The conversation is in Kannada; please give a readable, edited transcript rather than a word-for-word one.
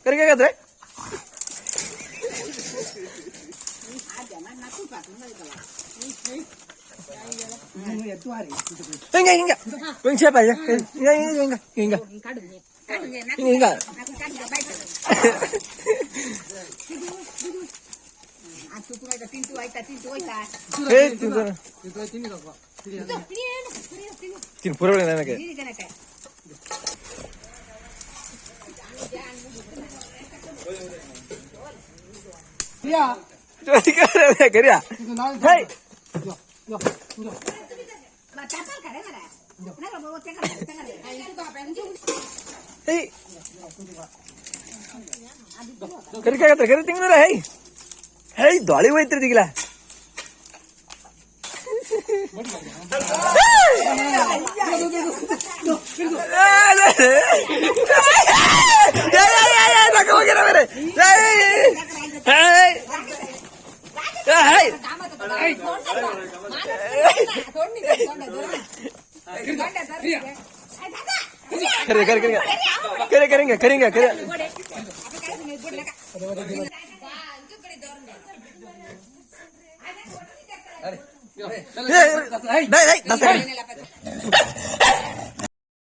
ಕರಿಕಾಗತ್ತೆ ಹಿಂಗ ಹಿಂಗ ಹಿಂಗ ಸೇಪ ಹಿಂಗ ಹಿಂಗ ಹಿಂಗ ಹಿಂಗ ತಿನ್ ಪೂರ ನನಗೆ ಕರಿಯಾ ಕರಿಕಾಗತ್ತ ಕರಿ ತಿಂಗಳ ಹೈ ಹೈ ದೊಳಿ ಹೋಯ್ತಿರ ದಿಗಿಲ ಹೋಗಿರ ಬೇರೆ ಕರಿ ಕರಿ ಕರಿ ಕರಿ ಕರಿಂಗ ಕರಿಂಗ ಕರಿ